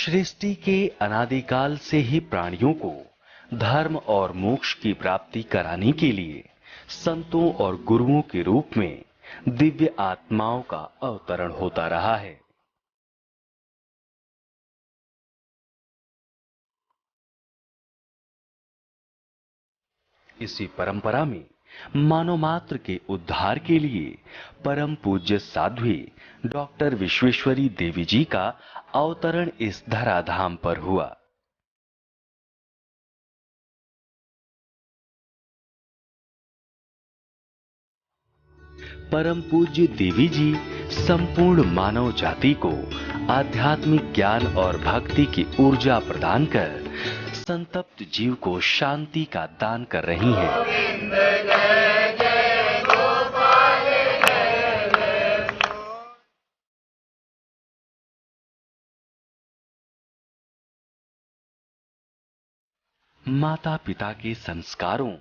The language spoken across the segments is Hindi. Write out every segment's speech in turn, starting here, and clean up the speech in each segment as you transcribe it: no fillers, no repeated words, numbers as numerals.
सृष्टि के अनादिकाल से ही प्राणियों को धर्म और मोक्ष की प्राप्ति कराने के लिए संतों और गुरुओं के रूप में दिव्य आत्माओं का अवतरण होता रहा है। इसी परंपरा में मानव मात्र के उद्धार के लिए परम पूज्य साध्वी डॉक्टर विश्वेश्वरी देवी जी का अवतरण इस धराधाम पर हुआ। परम पूज्य देवी जी संपूर्ण मानव जाति को आध्यात्मिक ज्ञान और भक्ति की ऊर्जा प्रदान कर संतप्त जीव को शांति का दान कर रही हैं। माता पिता के संस्कारों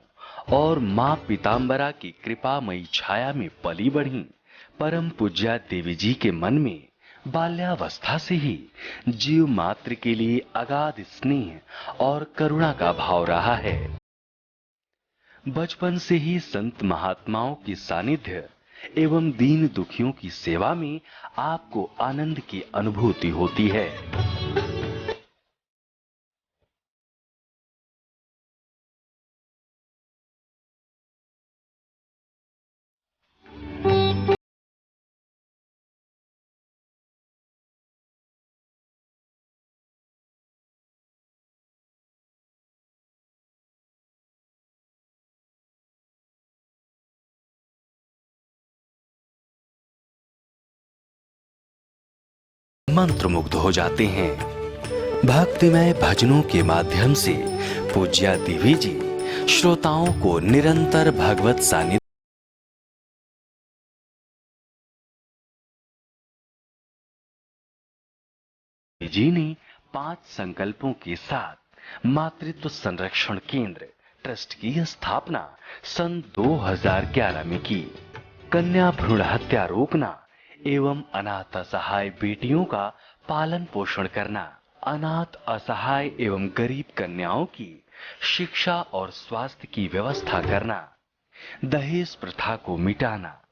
और मां पीताम्बरा की कृपामयी छाया में पली बढ़ी परम पूज्या देवी जी के मन में बाल्यावस्था से ही जीव मात्र के लिए अगाध स्नेह और करुणा का भाव रहा है। बचपन से ही संत महात्माओं की सानिध्य एवं दीन दुखियों की सेवा में आपको आनंद की अनुभूति होती है। मंत्रमुग्ध हो जाते हैं। भक्तिमय भजनों के माध्यम से पूज्या देवी जी श्रोताओं को निरंतर भगवत सानिध्य जी ने 5 संकल्पों के साथ मातृत्व संरक्षण केंद्र ट्रस्ट की स्थापना सन 2011 में की। कन्या भ्रूण हत्या रोकना एवं अनाथ असहाय बेटियों का पालन पोषण करना, अनाथ असहाय एवं गरीब कन्याओं की शिक्षा और स्वास्थ्य की व्यवस्था करना, दहेज प्रथा को मिटाना,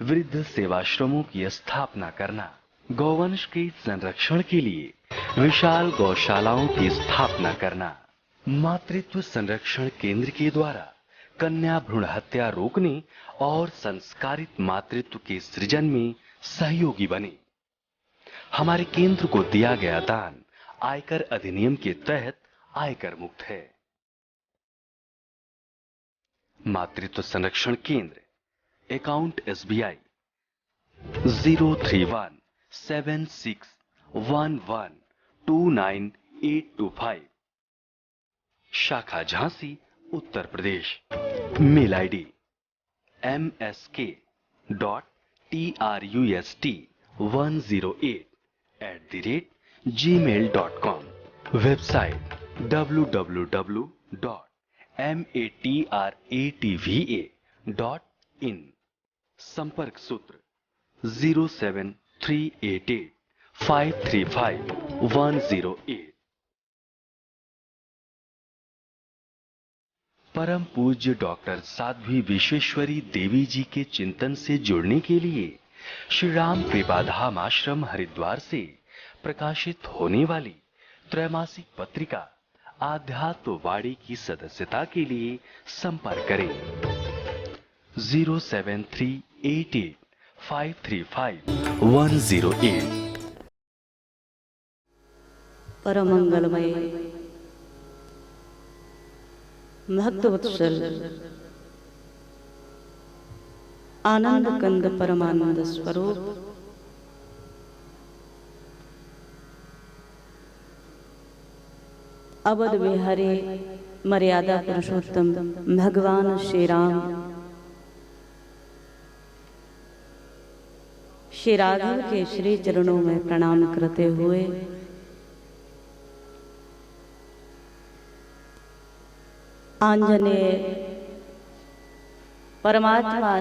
वृद्ध सेवाश्रमों की स्थापना करना, गौवंश के संरक्षण के लिए विशाल गौशालाओं की स्थापना करना, मातृत्व संरक्षण केंद्र के द्वारा कन्या भ्रूण हत्या रोकने और संस्कारित मातृत्व के सृजन में सहयोगी बने। हमारे केंद्र को दिया गया दान आयकर अधिनियम के तहत आयकर मुक्त है। मातृत्व संरक्षण केंद्र अकाउंट SBI 03176112985, शाखा Jhansi Uttar Pradesh. Mail ID msk.trust108@gmail.com, website www.matratva.in, संपर्क सूत्र 07388535108। परम पूज्य डॉक्टर साध्वी विश्वेश्वरी देवी जी के चिंतन से जुड़ने के लिए श्री राम कृपाधाम आश्रम हरिद्वार से प्रकाशित होने वाली त्रैमासिक पत्रिका आध्यात्मवाणी की सदस्यता के लिए संपर्क करें 07388535108। परम मंगलमय भक्तवत्सल आनंद कंद परमानंद स्वरूप अवध विहारी मर्यादा पुरुषोत्तम भगवान श्री राम श्री राघव के श्री चरणों में प्रणाम करते हुए आंजनेय परमात्मा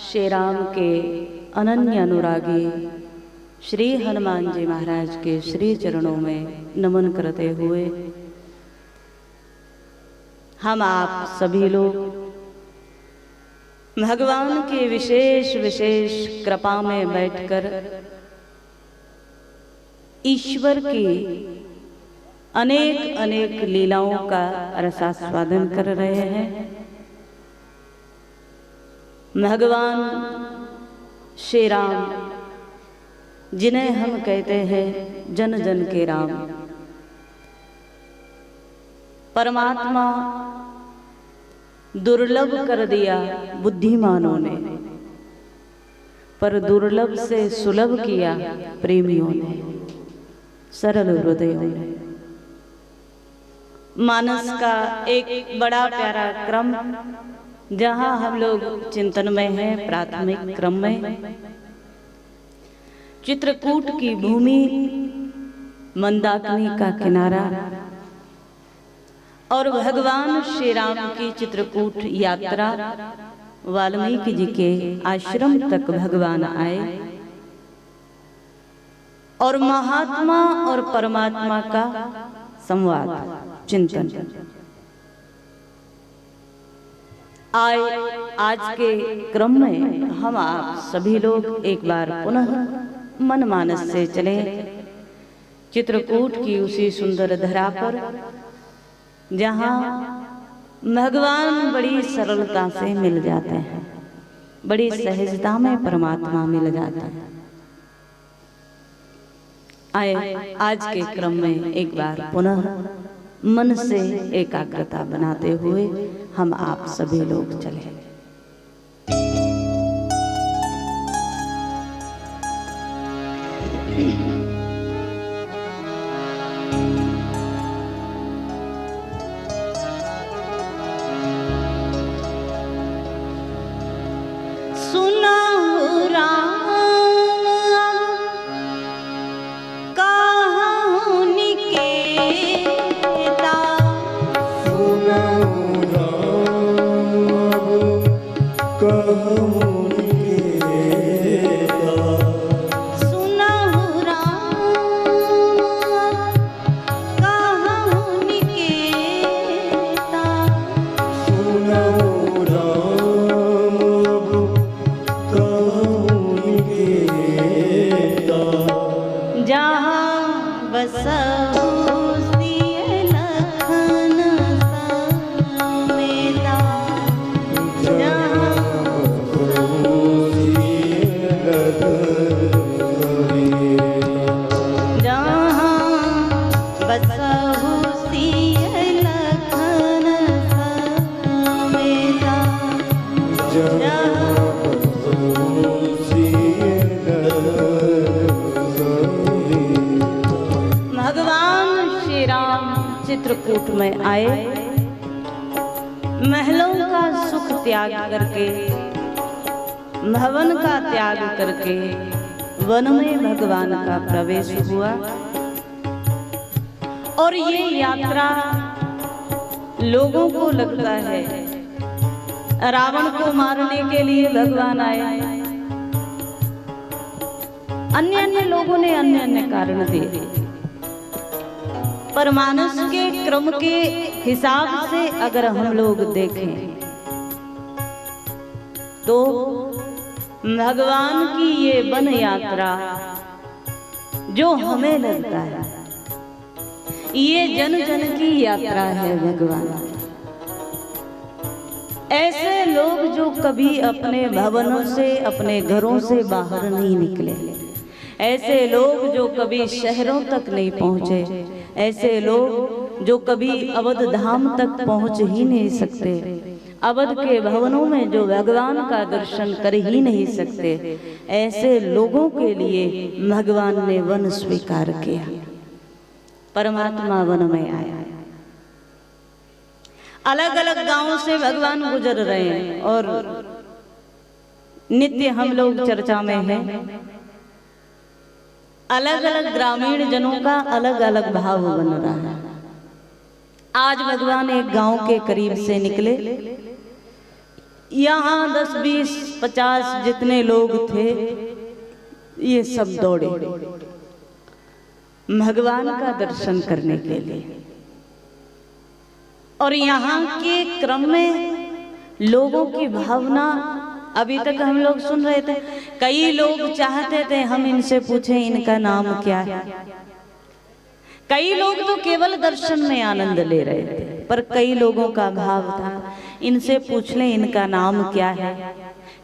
श्री राम के अनन्य अनुरागी श्री हनुमान जी महाराज के श्री चरणों में नमन करते हुए हम आप सभी लोग भगवान की विशेष विशेष कृपा में बैठकर ईश्वर की अनेक अनेक लीलाओं का रसास्वादन कर रहे हैं। भगवान श्री राम, जिन्हें हम कहते हैं जन जन के राम, परमात्मा दुर्लभ कर दिया बुद्धिमानों ने, पर दुर्लभ से सुलभ किया प्रेमियों ने, सरल हृदयों ने। मानस का एक बड़ा प्यारा क्रम, जहां हम लोग चिंतन में हैं, प्राथमिक क्रम में चित्रकूट की भूमि, मंदाकिनी का किनारा और भगवान श्री राम की चित्रकूट यात्रा, वाल्मीकि जी के आश्रम तक भगवान आए और महात्मा और परमात्मा का संवाद, चिंतन आज के क्रम में हम आप सभी लोग एक बार पुनः मन मानस से चले चित्रकूट की उसी सुंदर धरा पर, जहां भगवान बड़ी सरलता से मिल जाते हैं, बड़ी सहजता में परमात्मा मिल जाता है। आए आज के क्रम में एक बार पुनः मन से एकाग्रता बनाते हुए हम आप सभी लोग चले। सुना हो राम कहाँ निकेता, सुना हो राम कहाँ निकेता, सुना हो राम कहाँ निकेता, सुना हो राम कहाँ निकेता, जहाँ बसहु सिय लखन समेता, जहाँ बसहु सिय लखन समेता, भगवान श्री राम चित्रकूट में आए, महलों का सुख त्याग करके, भवन का त्याग करके वन में भगवान का प्रवेश हुआ। और ये यात्रा लोगों को लगता है रावण को मारने के लिए भगवान आए, अन्य अन्य लोगों ने अन्य अन्य कारण दिए, पर मानस के क्रम के हिसाब से अगर हम लोग देखें तो भगवान की ये वन यात्रा जो हमें लगता है ये जन जन की यात्रा है भगवान। ऐसे लोग जो कभी अपने भवनों से, अपने घरों से बाहर नहीं निकले, ऐसे लोग जो कभी शहरों तक नहीं पहुंचे, ऐसे लोग जो कभी अवध धाम तक पहुंच ही नहीं सकते, अवध के भवनों में जो भगवान का दर्शन कर ही नहीं सकते, ऐसे लोगों के लिए भगवान ने वन स्वीकार किया। परमात्मा वन में आया। अलग अलग गांवों से भगवान गुजर रहे हैं और नित्य हम लोग चर्चा में हैं। अलग अलग ग्रामीण जनों का अलग अलग भाव बन रहा है। आज भगवान एक गांव के करीब से निकले, यहाँ 10, 20, 50 जितने लोग थे ये सब दौड़े भगवान का दर्शन करने के लिए। और यहाँ के क्रम में लोगों की भावना अभी तक हम लोग सुन रहे थे। कई लोग चाहते थे हम इनसे पूछें इनका नाम क्या है। कई लोग तो केवल दर्शन में आनंद ले रहे थे, पर कई लोगों का भाव था इनसे पूछ लें इनका नाम क्या है,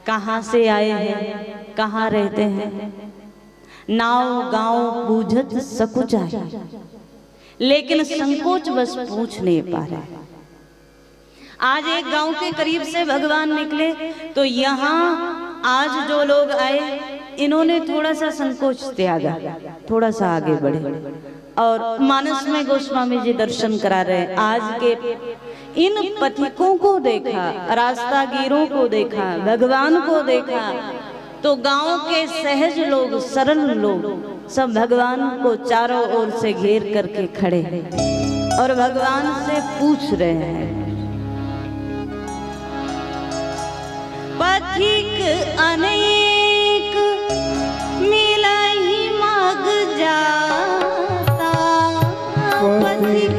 कहाँ से आए हैं, कहाँ रहते हैं। नाव गांव बूझत सकुच आए, लेकिन संकोच बस पूछ नहीं पा रहे। आज एक गांव के करीब से भगवान निकले तो यहाँ आज जो लोग आए इन्होंने थोड़ा सा संकोच त्यागा, थोड़ा सा आगे बढ़े और मानस में गोस्वामी जी दर्शन करा रहे। आज के इन पथिकों को देखा, रास्तागीरों को देखा, भगवान को देखा तो गांव के सहज लोग, सरल लोग सब भगवान को चारों ओर से घेर करके खड़े हैं और भगवान से पूछ रहे हैं। पथिक अनेक मिलहि मग जाता, पथिक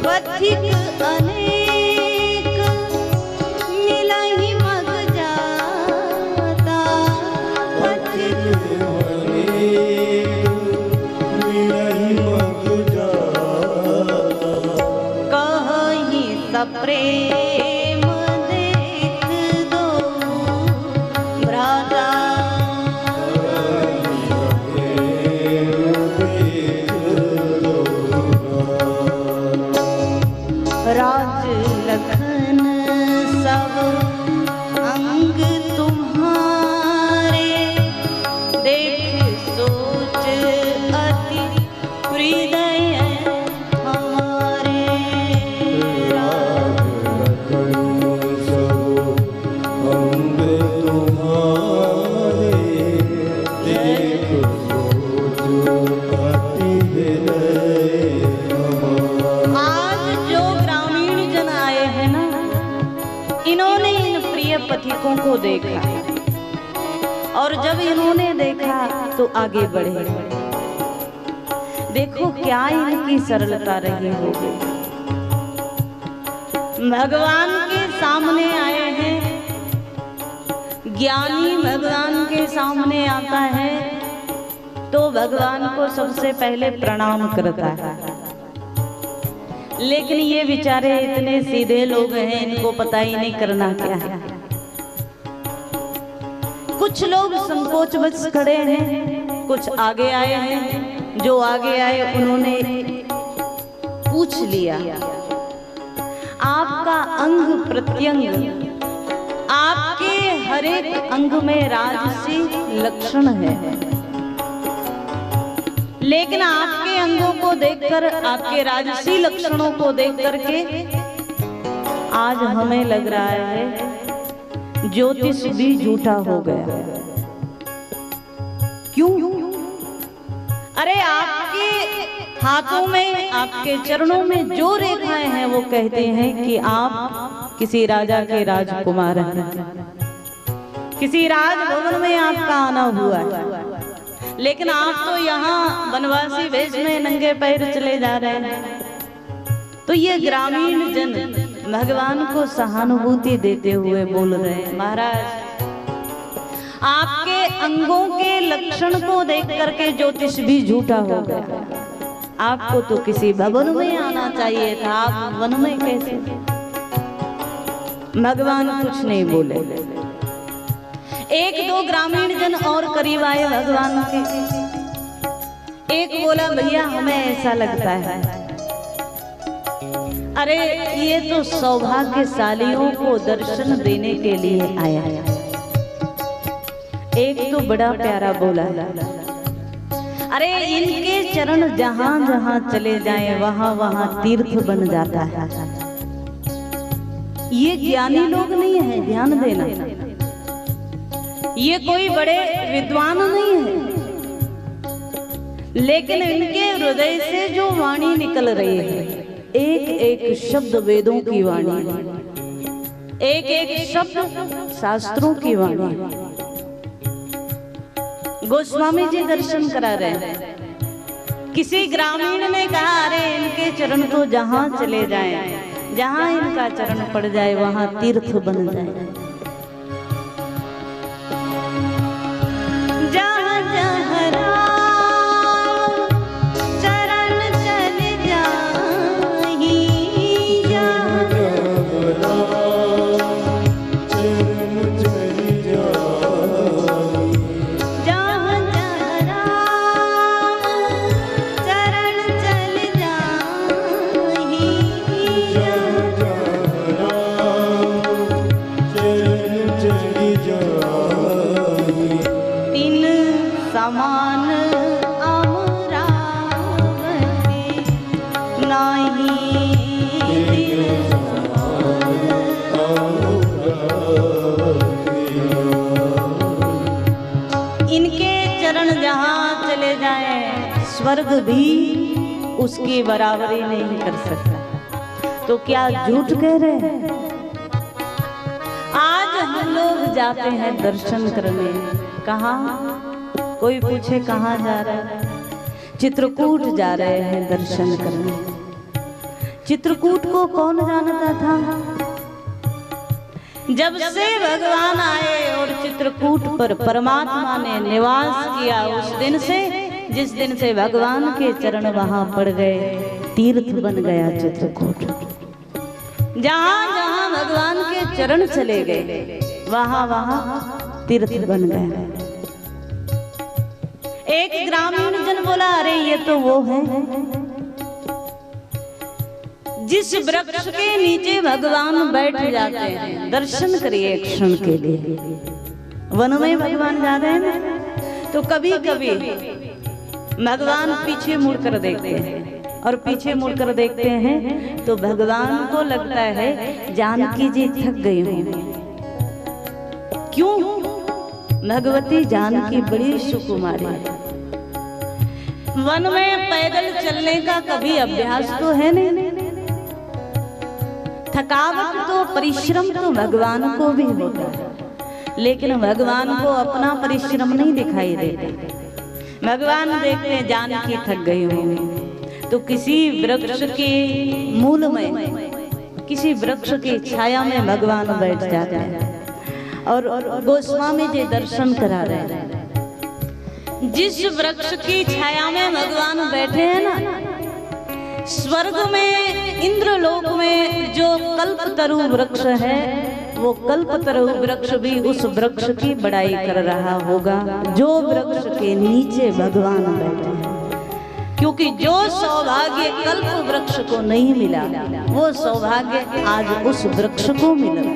पथिक अनेक मिलहि मग जाता, पथिक कहि सप्रेम देख दो भ्राता, राज लखन सब अंग तुम्हारे, देख सोच अति हृदय हमारे। इन्होंने इन प्रिय पथिकों को देखा और जब इन्होंने देखा तो आगे बढ़े। देखो क्या इनकी सरलता रही होगी। भगवान के सामने आए हैं, ज्ञानी भगवान के सामने आता है तो भगवान को सबसे पहले प्रणाम करता है। लेकिन ये बेचारे इतने सीधे लोग हैं, इनको पता ही नहीं करना क्या है। कुछ लोग संकोच बस खड़े हैं, कुछ आगे आए हैं। जो आगे आए उन्होंने पूछ लिया, आपका अंग प्रत्यंग, आपके हर एक अंग में राजसी लक्षण है, लेकिन आपके अंगों को देखकर, आपके राजसी लक्षणों को देख करके आज हमें लग रहा है ज्योतिष भी झूठा हो गया। क्यों? अरे आपके हाथों में, आपके चरणों में जो रेखाएं हैं वो कहते हैं कि आप किसी राजा के राजकुमार हैं, किसी राजभवन में आपका आना हुआ है। लेकिन आप तो यहाँ वनवासी वेश में नंगे पैर चले जा रहे हैं। तो ये ग्रामीण जन भगवान को सहानुभूति देते हुए बोल रहे हैं, महाराज आपके अंगों के लक्षण को देख करके ज्योतिष भी झूठा हो गया। आपको तो किसी भवन में आना चाहिए था, आप वन में कैसे? भगवान कुछ नहीं बोले। एक दो ग्रामीण जन और करीब आए भगवान के। एक बोला, भैया हमें ऐसा लगता है, अरे ये तो सौभाग्यशालियों को दर्शन देने के लिए आया है। एक तो बड़ा प्यारा बोला, अरे इनके चरण जहां जहां चले जाएं वहां वहां तीर्थ बन जाता है। ये ज्ञानी लोग नहीं है, ध्यान देना, ये कोई बड़े विद्वान नहीं है, लेकिन इनके हृदय से जो वाणी निकल रही है, एक एक शब्द वेदों की वाणी है। एक एक शब्द शास्त्रों की वाणी। गोस्वामी जी दर्शन करा रहे हैं। किसी ग्रामीण ने कहा, अरे इनके चरण तो जहां चले जाएं, जहां इनका चरण पड़ जाए वहां तीर्थ बन जाए। जहां जहां राम चरण चल जाहि, जहां जहां राम चरण चल जाहि, तिन समान अमरावती नाही। इनके चरण जहां चले जाएं, स्वर्ग भी उसकी बराबरी नहीं कर सकता। तो क्या झूठ कह रहे हैं? आज हम लोग जाते हैं दर्शन करने। कहाँ? कोई पूछे कहाँ जा रहे हैं? चित्रकूट जा रहे हैं दर्शन करने। चित्रकूट को कौन जानता था? जब से भगवान आए और चित्रकूट पर परमात्मा ने निवास किया, उस दिन से, जिस दिन से भगवान के चरण वहां पड़ गए, तीर्थ बन गया चित्रकूट। जहां जहां भगवान के चरण चले गए, वहां वहां तीर्थ बन गए। एक ग्रामीण जन बोला, अरे ये तो वो है जिस वृक्ष के नीचे भगवान बैठ जाते हैं। दर्शन करिए एक क्षण के लिए। वन में भगवान जा रहे हैं ना, तो कभी कभी भगवान पीछे मुड़कर देखते हैं, और पीछे मुड़कर देखते हैं तो भगवान को लगता है जानकी जी थक गई होंगी। क्यों? भगवती जानकी बड़ी सुकुमारी है। वन में पैदल चलने का कभी अभ्यास तो है नहीं। थकावट तो, परिश्रम तो भगवान को भी होता है, लेकिन भगवान को अपना परिश्रम नहीं दिखाई देता। भगवान देखते हैं जानकी थक गई होंगी, तो किसी वृक्ष के मूल में, किसी वृक्ष की छाया में भगवान बैठ जाते हैं। और गोस्वामी जी दर्शन करा रहे हैं। जिस वृक्ष की छाया में भगवान बैठे हैं ना, स्वर्ग में, इंद्रलोक में जो कल्पतरु वृक्ष है, वो कल्पतरु वृक्ष भी उस वृक्ष की बड़ाई कर रहा होगा जो वृक्ष के नीचे भगवान बैठे हैं। क्योंकि जो सौभाग्य कल्प वृक्ष को नहीं मिला, वो सौभाग्य आज उस वृक्ष को मिला।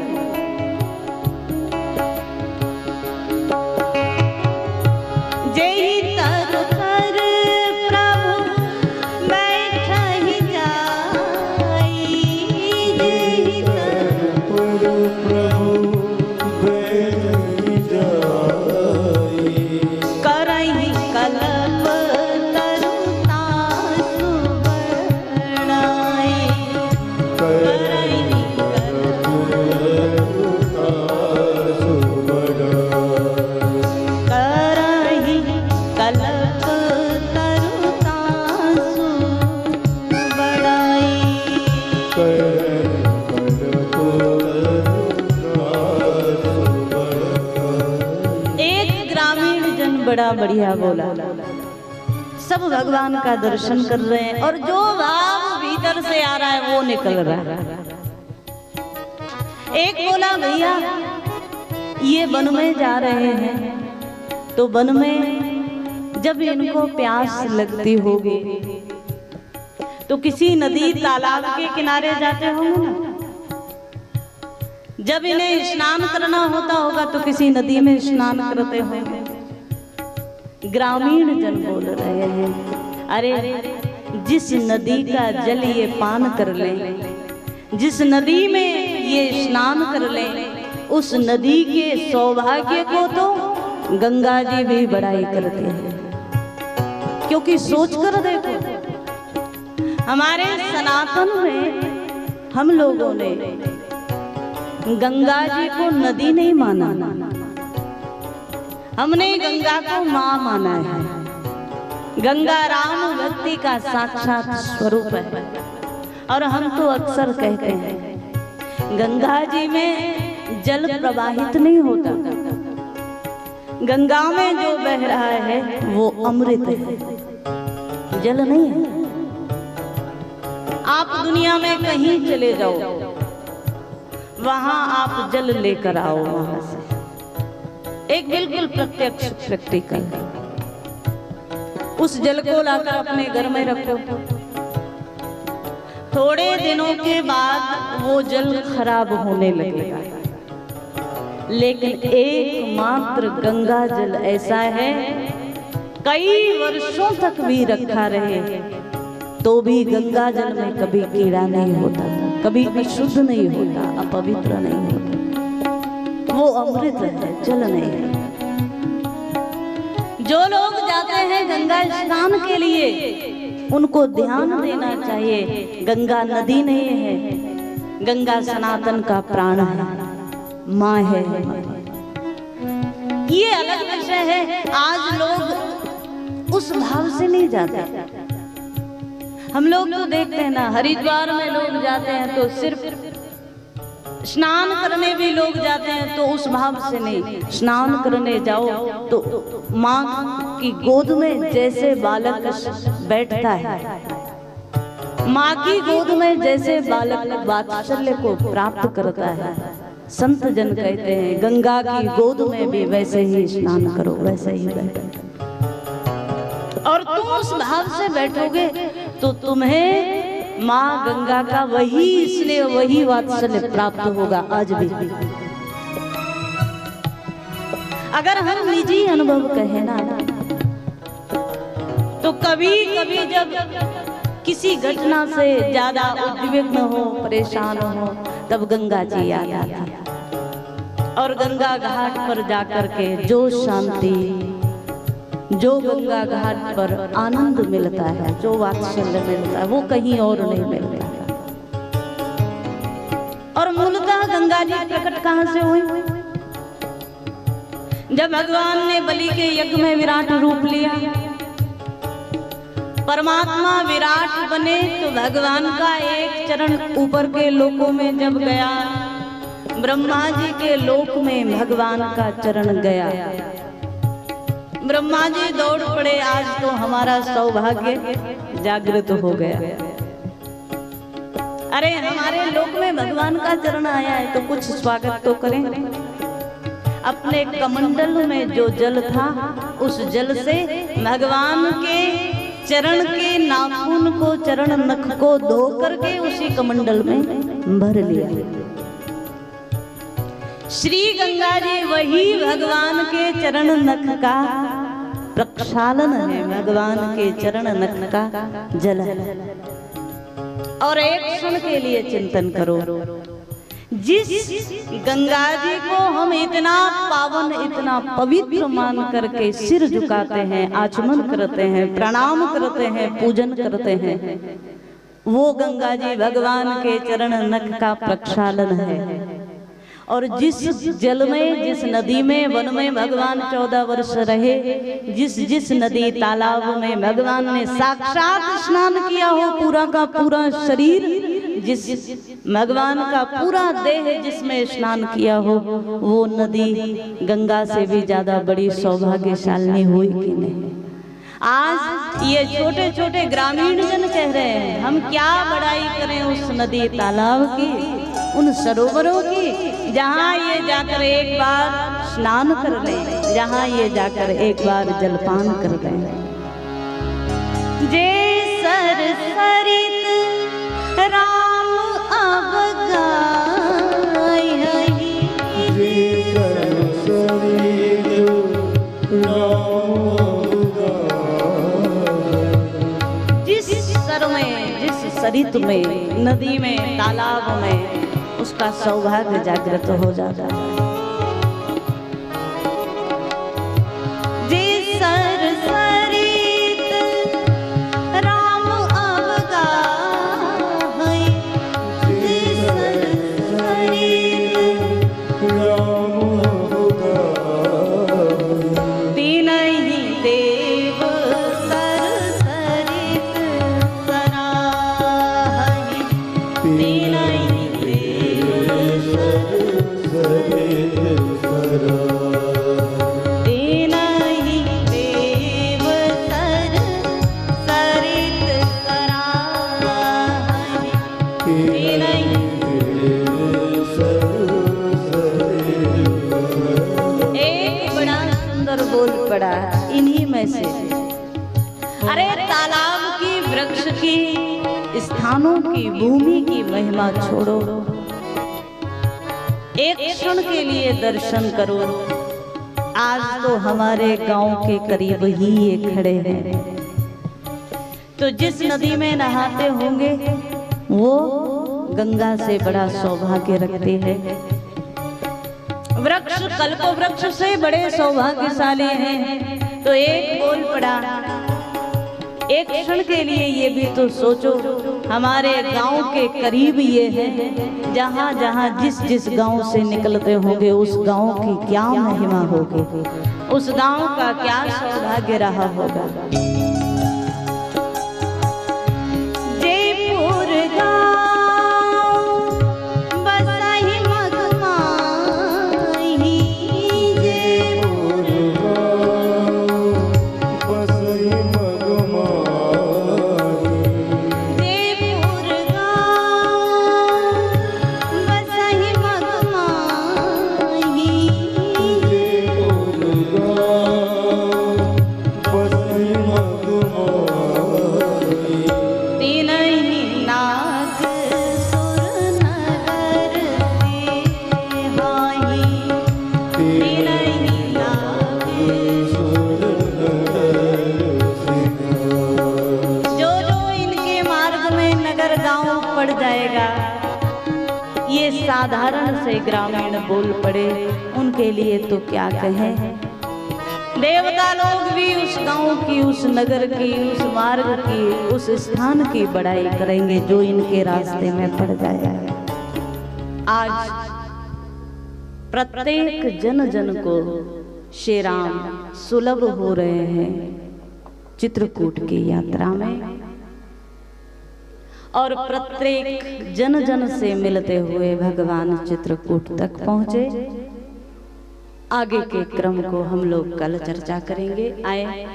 बड़ा बढ़िया बोला। सब भगवान का दर्शन कर रहे हैं और जो भाव भीतर से आ रहा है वो निकल रहा है। एक बोला, भैया ये वन में जा रहे हैं तो वन में जब इनको प्यास लगती होगी तो किसी नदी तालाब के किनारे जाते होंगे ना। जब इन्हें स्नान करना होता होगा तो किसी नदी में स्नान करते होंगे। ग्रामीण जन बोल रहे हैं, अरे जिस नदी का जल ये पान कर ले, जिस नदी में ये स्नान कर ले, उस नदी के सौभाग्य को तो गंगा जी भी बड़ाई करते हैं। क्योंकि सोच कर देखो, हमारे सनातन में हम लोगों ने गंगा जी को नदी नहीं माना, हमने गंगा को माँ माना है। गंगा राम भक्ति का साक्षात स्वरूप है। और हम तो अक्सर कहते हैं गंगा जी में जल प्रवाहित नहीं होता, गंगा में जो बह रहा है वो अमृत है, जल नहीं है। आप दुनिया में कहीं चले जाओ, वहां आप जल लेकर आओ, वहां से एक बिल्कुल प्रत्यक्ष प्रैक्टिकल, उस जल को लाकर अपने घर में रखो, थोड़े दिनों के बाद वो जल खराब होने लगेगा। लेकिन एकमात्र गंगा जल ऐसा है कई वर्षों तक भी रखा रहे तो भी गंगा जल में कभी कीड़ा नहीं होता, कभी अशुद्ध नहीं होता, अपवित्र नहीं होता। वो अमृत है, जल नहीं है। जो लोग जाते हैं गंगा स्नान के लिए उनको ध्यान देना चाहिए, गंगा नदी नहीं है, गंगा सनातन का प्राण है, माँ है हमारी। ये अलग विषय है। आज लोग उस भाव से नहीं जाते। हम लोग तो देखते हैं ना, हरिद्वार में लोग जाते हैं तो सिर्फ स्नान करने भी लोग जाते हैं तो उस भाव से नहीं, स्नान करने जाओ तो माँ की गोद में जैसे बालक बैठता है, माँ की गोद में जैसे बालक वात्सल्य को प्राप्त करता है, संत जन कहते हैं गंगा की गोद में भी वैसे ही स्नान करो, वैसे ही बैठो। और तुम उस भाव से बैठोगे तो तुम्हें माँ गंगा का वही स्नेह, वही वात्सल्य प्राप्त होगा आज भी। अगर हम निजी अनुभव कहें ना, तो कभी कभी जब किसी घटना से ज्यादा उद्विग्न हो, परेशान हो, तब गंगा जी याद आती है। और गंगा घाट पर जाकर के जो शांति, जो गंगा घाट पर आनंद मिलता है, जो वात्सल्य मिलता है, वो कहीं और नहीं मिलता। और मूलतः गंगा जी प्रकट कहां से हुई? जब भगवान ने बलि के यज्ञ में विराट रूप लिया, परमात्मा विराट बने, तो भगवान का एक चरण ऊपर के लोकों में जब गया, ब्रह्मा जी के लोक में भगवान का चरण गया, ब्रह्मा जी दौड़ पड़े, आज तो हमारा सौभाग्य जागृत हो गया। अरे हमारे लोक में भगवान का चरण आया है तो कुछ स्वागत तो करें। अपने कमंडल में जो जल था, उस जल से भगवान के चरण के नाखून को, चरण नख को धो करके उसी कमंडल में भर लिया। श्री गंगा जी वही भगवान के चरण नख का प्रक्षालन है, भगवान के चरण नख का जल है। और एक क्षण के लिए चिंतन करो, जिस गंगा जी को हम इतना पावन, इतना पवित्र मान करके सिर झुकाते हैं, आचमन करते हैं, प्रणाम करते हैं, पूजन करते हैं, वो गंगा जी भगवान के चरण नख का प्रक्षालन है। और जिस जल में, जिस नदी में, वन में भगवान 14 वर्ष रहे, जिस नदी तालाब में भगवान ने साक्षात स्नान किया हो, पूरा का पूरा शरीर, जिस भगवान का पूरा देह जिसमें स्नान किया हो, वो नदी गंगा से भी ज्यादा बड़ी सौभाग्यशालिनी हुई कि नहीं? आज ये छोटे छोटे ग्रामीण जन कह रहे हैं हम क्या बड़ाई करें उस नदी तालाब की, उन सरोवरों की, जहाँ ये जाकर एक बार स्नान कर लें, जहाँ ये जाकर एक बार जलपान कर लें। जे सर सरित राम अब गाय हई, जे सर सरित राम अब गाय। जिस सर में, जिस सरित में, नदी में, तालाब में, उसका सौभाग्य जागृत हो जाता है। जे सर सरित राम अब गाय, जे सर सरित तीन ही देव सर सरित सराहि, तीन ही देव तीन ही देव सर सरित सराहि, तीन ही बोल पड़ा इन्हीं में से। अरे तालाब की, वृक्ष की, स्थानों की, भूमि की महिमा छोड़ो, एक क्षण के लिए दर्शन करो। आज तो हमारे गांव के करीब ही ये खड़े हैं, तो जिस नदी में नहाते होंगे वो गंगा से बड़ा सौभाग्य रखते हैं। वृक्ष कल्प वृक्ष से बड़े सौभाग्यशाली हैं। तो एक बोल पड़ा, एक क्षण के लिए ये भी तो सोचो, हमारे गांव के करीब ये है, जहां जहां जिस जिस गांव से निकलते होंगे उस गांव की क्या महिमा होगी, उस गांव का क्या सौभाग्य रहा होगा। जयपुर साधारण से ग्रामीण बोल पड़े, उनके लिए तो क्या कहें। देवता लोग भी उस गांव की, उस नगर की, उस मार्ग की, उस स्थान की बड़ाई करेंगे जो इनके रास्ते में पड़ जाएगा। आज प्रत्येक जन जन को श्री राम सुलभ हो रहे हैं चित्रकूट की यात्रा में, और प्रत्येक जन जन से मिलते हुए भगवान चित्रकूट तक पहुंचे। आगे के क्रम को हम लोग कल चर्चा करेंगे। आए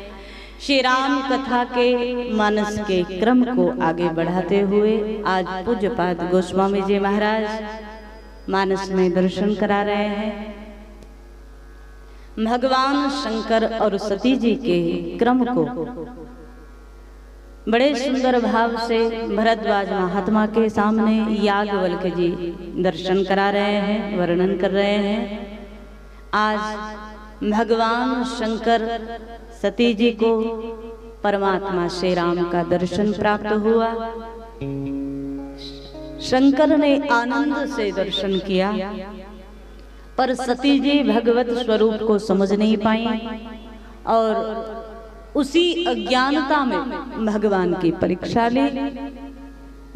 श्री राम कथा के मानस के क्रम को आगे बढ़ाते हुए आज पूज्यपाद गोस्वामी जी महाराज मानस में दर्शन करा रहे हैं। भगवान शंकर और सती जी के क्रम को बड़े सुंदर भाव से भरद्वाज महात्मा के सामने याज्ञवल्क्य जी दर्शन करा रहे हैं, वर्णन कर रहे हैं। आज भगवान शंकर सती जी को परमात्मा श्री राम का दर्शन प्राप्त हुआ। शंकर ने आनंद से दर्शन किया, पर सती जी भगवत स्वरूप को समझ नहीं पाई और उसी अज्ञानता में भगवान की परीक्षा ली।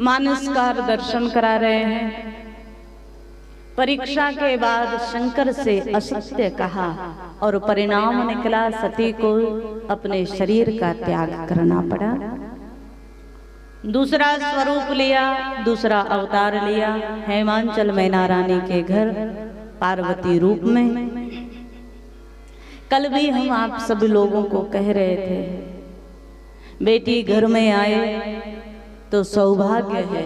मानसकार दर्शन करा रहे हैं। परीक्षा के बाद शंकर से असत्य कहा और परिणाम निकला सती को अपने शरीर का त्याग करना पड़ा। दूसरा स्वरूप लिया, दूसरा अवतार लिया हेमांचल में नारायणी के घर पार्वती रूप में। कल भी हम आप सभी लोगों को कह रहे थे, बेटी घर में आए तो सौभाग्य है।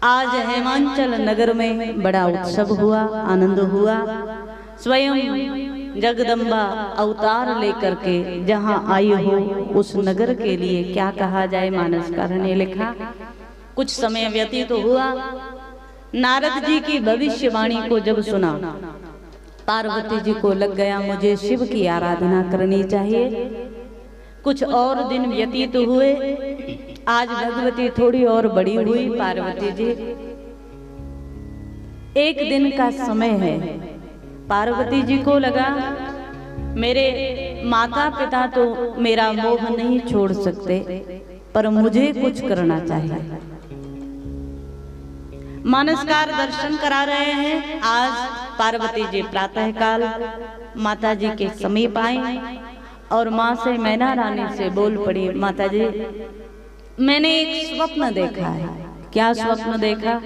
आज हेमांचल नगर में बड़ा उत्सव हुआ, आनंद हुआ। स्वयं जगदम्बा अवतार लेकर के जहां आई हो उस नगर के लिए क्या कहा जाए, मानसकार ने लिखा। कुछ समय व्यतीत तो हुआ, नारद जी की भविष्यवाणी को जब सुना, पार्वती जी को लग गया मुझे शिव की आराधना करनी चाहिए। कुछ और दिन व्यतीत हुए, आज भगवती थोड़ी और बड़ी हुई पार्वती जी। एक दिन का समय है, पार्वती जी को लगा मेरे माता पिता तो मेरा मोह नहीं छोड़ सकते, पर मुझे कुछ करना चाहिए। मानसकार दर्शन करा रहे हैं। आज पार्वती जी प्रातःकाल माता जी के समीप आई और माँ से मैना रानी से बोल पड़ी, माता जी मैंने एक स्वप्न देखा है। क्या स्वप्न देखा?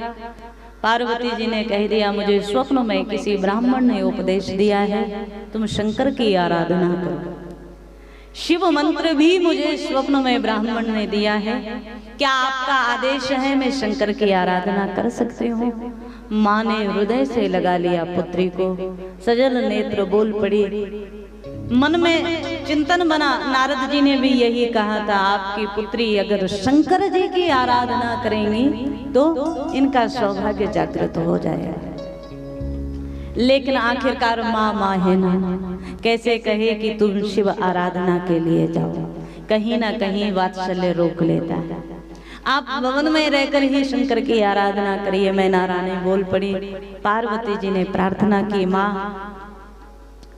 पार्वती जी ने कह दिया, मुझे स्वप्न में किसी ब्राह्मण ने उपदेश दिया है तुम शंकर की आराधना करो। शिव मंत्र भी मुझे स्वप्न में ब्राह्मण ने दिया है, क्या आपका आदेश है मैं शंकर की आराधना कर सकती हूँ? माँ ने हृदय से लगा लिया पुत्री को, सजल नेत्र बोल पड़ी। मन में चिंतन बना, नारद जी ने भी यही कहा था, आपकी पुत्री अगर शंकर जी की आराधना करेंगी तो इनका सौभाग्य जागृत हो जाएगा। लेकिन आखिरकार माँ है ना, कैसे कहे कि तुम शिव आराधना के लिए जाओ, कहीं ना कहीं वात्सल्य रोक लेता है। आप भवन में रहकर ही शंकर की आराधना करिए। मैना रानी बोल पड़ी। पार्वती जी ने प्रार्थना की, माँ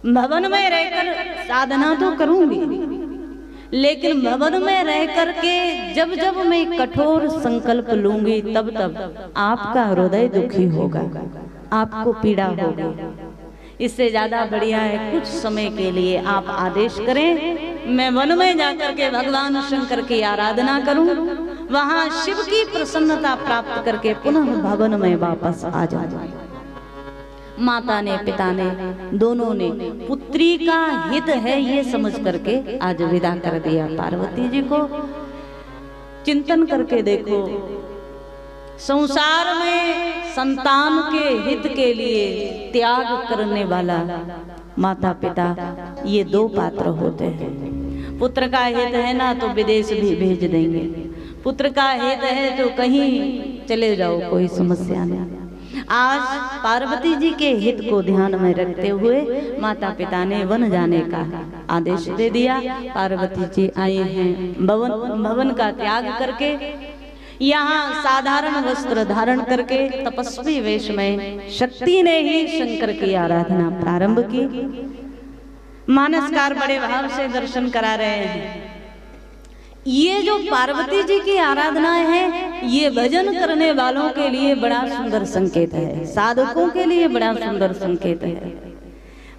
भवन में रहकर साधना तो करूंगी, लेकिन भवन में रह करके जब जब मैं कठोर संकल्प लूंगी तब तब आपका हृदय दुखी होगा, आपको पीड़ा होगी। इससे ज्यादा बढ़िया है कुछ समय के लिए आप आदेश करें, मैं वन में जाकर के भगवान शंकर की आराधना करूं, वहां शिव की प्रसन्नता प्राप्त करके पुनः भवन में वापस आ जाऊं। माता ने पिता ने दोनों ने पुत्री का हित है ये समझ करके आज विदा कर दिया। पार्वती जी को चिंतन करके देखो, संसार में संतान के हित के लिए त्याग करने वाला माता पिता ये दो पात्र होते हैं। पुत्र का हित है ना तो विदेश भी भेज देंगे, पुत्र का हित है तो कहीं चले जाओ, कोई समस्या नहीं। आज पार्वती जी के हित को ध्यान में रखते हुए माता पिता ने वन जाने का आदेश दे दिया। पार्वती जी आए हैं भवन का त्याग करके, यहाँ साधारण वस्त्र धारण करके तपस्वी वेश में शक्ति ने ही शंकर की आराधना प्रारंभ की। मानसकार बड़े भाव से दर्शन करा रहे हैं। ये जो पार्वती जी की आराधना है ये भजन करने वालों के लिए बड़ा सुंदर संकेत है, साधकों के लिए बड़ा सुंदर संकेत है।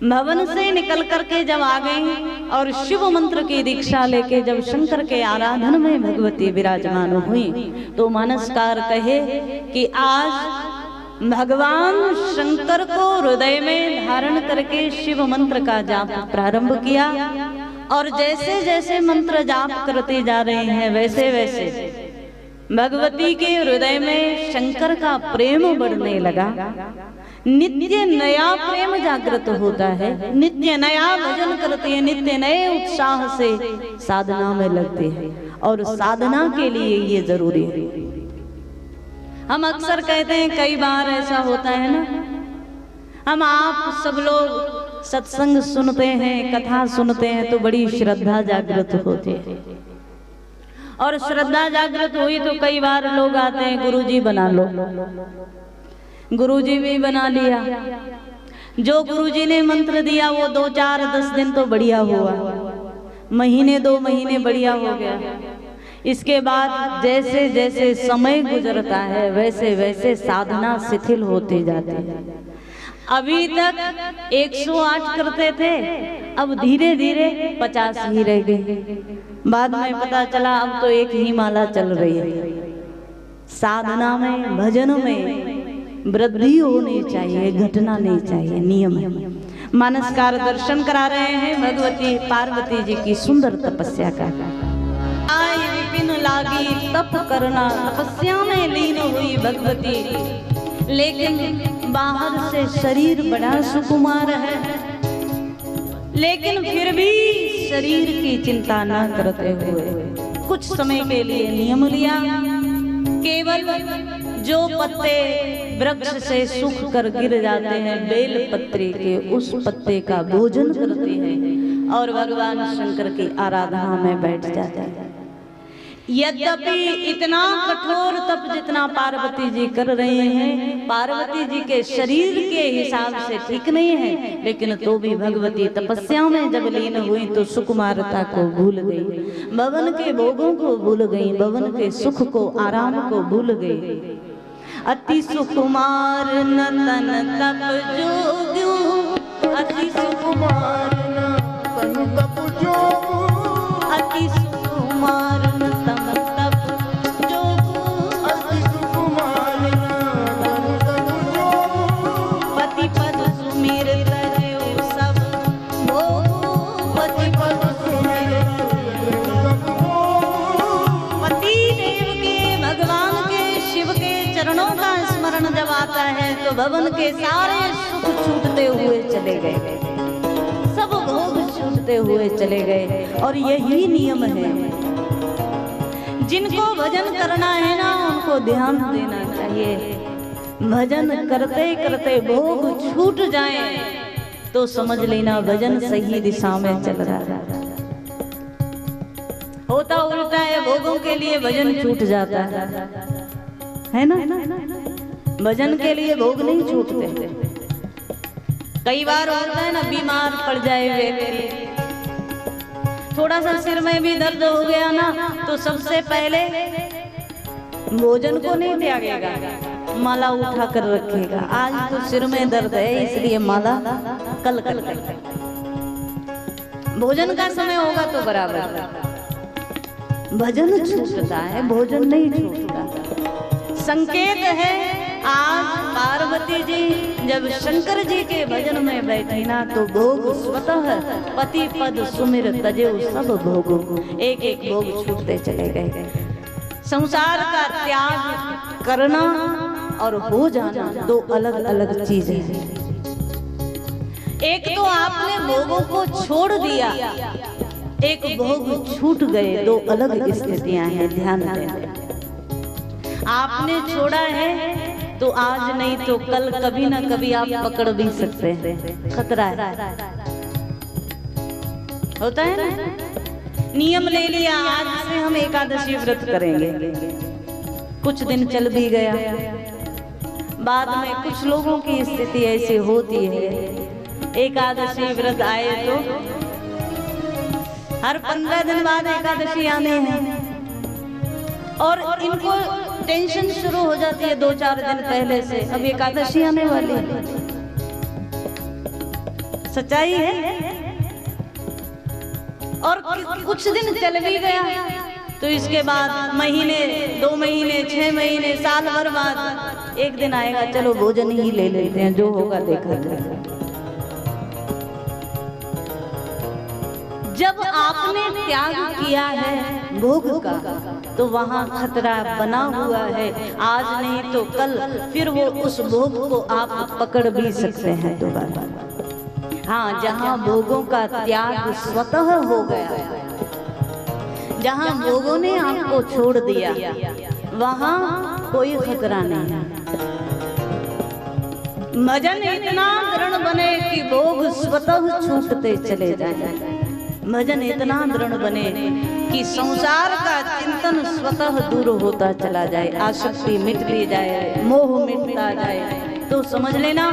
भवन से निकल करके जब आ गई और शिव मंत्र की दीक्षा लेके जब शंकर के आराधन में भगवती विराजमान हुई तो मानसकार कहे कि आज भगवान शंकर को हृदय में धारण करके शिव मंत्र का जाप प्रारंभ किया और जैसे जैसे मंत्र जाप करते जा रहे हैं वैसे वैसे भगवती के हृदय में शंकर का प्रेम बढ़ने लगा। नित्य नया प्रेम जागृत होता है, नित्य नया भजन करते हैं, नित्य नए उत्साह से साधना में लगते हैं और साधना के लिए ये जरूरी है। हम अक्सर कहते हैं, कई बार ऐसा होता है ना, हम आप सब लोग सत्संग सुनते हैं, कथा सुनते हैं तो बड़ी श्रद्धा जागृत होती है और श्रद्धा जागृत हुई तो कई बार लोग आते हैं, गुरुजी बना लो, गुरुजी भी बना लिया। जो गुरुजी ने मंत्र दिया वो 2, 4, 10 दिन तो बढ़िया हुआ, महीने 2 महीने बढ़िया हो गया। इसके बाद जैसे जैसे समय गुजरता है वैसे वैसे साधना शिथिल होती जाती है। अभी तक 108 करते थे, अब धीरे धीरे 50 ही रह गए। बाद में पता चला अब तो 1 ही माला चल रही है। साधना में भजन में वृद्धि होनी चाहिए, घटना नहीं चाहिए, नियम है। मानसकार दर्शन करा रहे हैं भगवती पार्वती जी की सुंदर तपस्या का। आय विपिन लागी तप करना, तपस्या में लीन हुई भगवती, लेकिन बाहर से शरीर बड़ा सुकुमार है, लेकिन फिर भी शरीर की चिंता न करते हुए कुछ समय के लिए नियम लिया। केवल जो पत्ते वृक्ष से सूख कर गिर जाते हैं बेल पत्री के, उस पत्ते का भोजन करते हैं और भगवान शंकर की आराधना में बैठ जाते हैं। यद्यपि इतना कठोर तप जितना पार्वती जी कर रहे हैं पार्वती जी के शरीर के हिसाब से ठीक नहीं है, लेकिन तो भी भगवती तपस्या में जब लीन हुई तो सुकुमारता को भूल गई, भवन के भोगों को भूल गई, भवन के सुख को आराम को भूल गई। अति सुकुमार न तन तप जोगु, अति सुकुमार न तन तप जोगु, अति सुकुमार न तन तप जोगु, अति सुकुमार न तन तप जोगु, पति पद सुमिर तजो सब भोगु, पति पद सुमिर सब भोगु। पति देव के, भगवान के, शिव के चरणों का स्मरण जब आता है तो भवन के सारे सुख छूटते हुए चले गए, सब भोग छूटते हुए चले गए। और यही नियम है, जिनको भजन करना है ना उनको ध्यान देना चाहिए। भजन करते करते भोग छूट जाए तो समझ लेना भजन सही दिशा में चल रहा है। होता उल्टा है, भोगों के लिए भजन छूट जाता है ना। भजन के लिए भोग नहीं छूटते। कई बार होता है ना, बीमार पड़ जाए व्यक्ति, थोड़ा सा सिर में भी दर्द हो गया ना तो सबसे पहले भोजन को नहीं त्यागेगा, माला उठा कर रखेगा। आज तो सिर में दर्द है इसलिए माला कल कर लेगा। भोजन का समय होगा तो बराबर। भजन छूटता है, भोजन नहीं छूटता। संकेत है, आज पार्वती जी जब शंकर जी के भजन में बैठी ना तो भोग स्वतः पति पद सुमिर तजो सब भोग, एक एक भोग छूटते चले गए। संसार का त्याग करना और हो जाना दो अलग अलग चीजें हैं। एक तो आपने भोगों को छोड़ दिया, एक भोग छूट गए, दो अलग स्थितियां हैं, ध्यान दें। आपने छोड़ा है तो आज नहीं तो कल कभी ना कभी आप पकड़ भी सकते हैं, खतरा है। होता है ना, नियम ले लिया आज से हम एकादशी व्रत करेंगे, कुछ दिन चल भी गया, बाद में कुछ लोगों की स्थिति ऐसी होती है, एकादशी व्रत आए तो हर 15 दिन बाद एकादशी आने हैं और इनको टेंशन शुरू हो जाती है 2-4 दिन पहले से, अब एकादशी आने वाली है। सच्चाई है। और कुछ दिन चल भी गया तो इसके बाद महीने, 2 महीने, 6 महीने, साल भर बाद एक दिन आएगा, चलो भोजन ही ले लेते हैं, जो होगा देखा जाएगा। जब आपने त्याग किया है भोग का तो वहां खतरा बना हुआ है, आज नहीं तो कल फिर वो उस भोग को आप पकड़ भी सकते हैं दोबारा। हाँ, जहां भोगों का त्याग स्वतः हो गया, जहां भोगों ने आपको छोड़ दिया, वहां कोई खतरा नहीं है। भजन इतना दृढ़ बने कि भोग स्वतः छूटते चले जाएं। भजन इतना दृढ़ बने कि संसार का चिंतन स्वतः दूर होता चला जाए, आसक्ति मिट ली जाए, मोह मिटता जाए, तो समझ लेना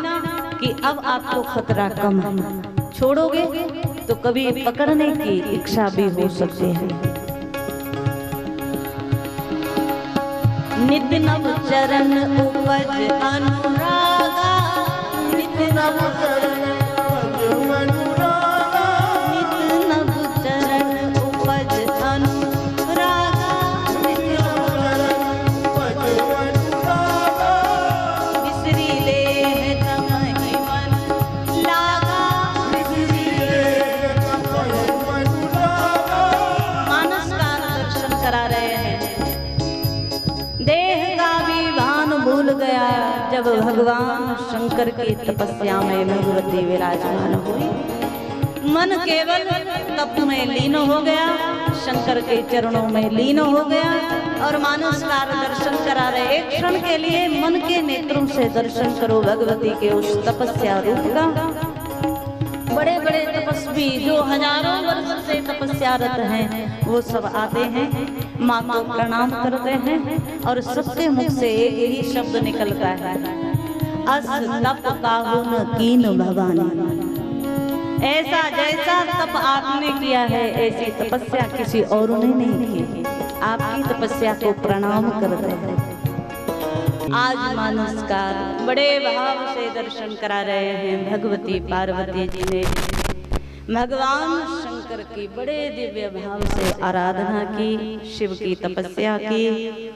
कि अब आपको खतरा कम है। छोड़ोगे तो कभी पकड़ने की इच्छा भी हो सकती है। नित्य नव चरण उपज अनुरागा, नित्य नव चरण जब भगवान शंकर की तपस्या में भगवती विराजमान हुई, मन केवल तप में लीन हो गया, शंकर के चरणों में लीन हो गया और मानसकार दर्शन करा रहे। एक क्षण के लिए मन के नेत्रों से दर्शन करो भगवती के उस तपस्या रूप का। बड़े बड़े तपस्वी जो हजारों वर्ष से तपस्यारत हैं वो सब आते हैं, माँ को प्रणाम करते हैं और सबके मुख से एक ही शब्द निकलता है, अस तप काहुन कीन भवानी। ऐसा जैसा तप आपने किया है ऐसी तपस्या किसी और ने नहीं की। आपकी तपस्या को प्रणाम करते हैं। आज मानसकार बड़े भाव से दर्शन करा रहे हैं भगवती पार्वती जी ने भगवान शंकर की बड़े दिव्य भाव से आराधना की, शिव की तपस्या की।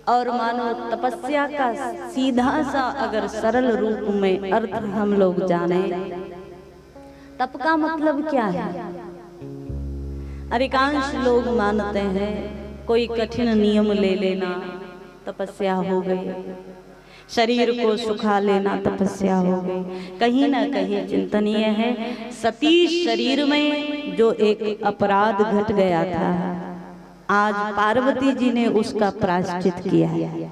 और मानो तपस्या का सीधा सा अगर सरल रूप में अर्थ हम लोग जाने, तप का मतलब क्या है? अधिकांश लोग मानते हैं कोई कठिन नियम ले लेना तपस्या हो गई, शरीर को सुखा लेना तपस्या हो गई। कहीं ना कहीं चिंतनीय है, सती शरीर में जो एक अपराध घट गया था, आज पार्वती जी ने उसका प्रायश्चित किया है।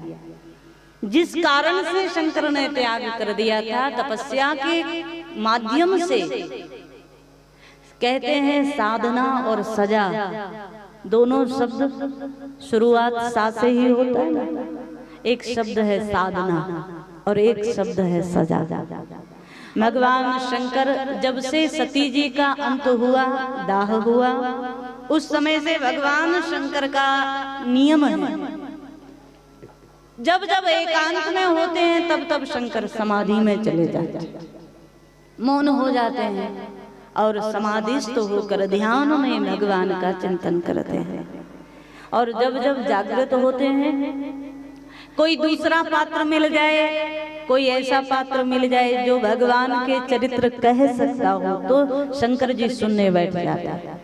जिस कारण से शंकर ने त्याग कर दिया था, तपस्या के माध्यम से, कहते हैं साधना और सजा दोनों शब्द शुरुआत सा से ही होता है ना। एक शब्द है साधना और एक शब्द है सजा। भगवान शंकर जब से सती जी का अंत हुआ, दाह हुआ, उस समय से भगवान शंकर का नियम है, जब जब एकांत में होते हैं तब तब शंकर समाधि में चले जाते हैं, मौन हो जाते हैं और समाधिस्थ होकर ध्यान में भगवान का चिंतन करते हैं। और जब जब जागृत होते हैं, कोई दूसरा पात्र मिल जाए, कोई ऐसा पात्र मिल जाए जो भगवान के चरित्र कह सकता हो, तो शंकर जी सुनने बैठ जाता है।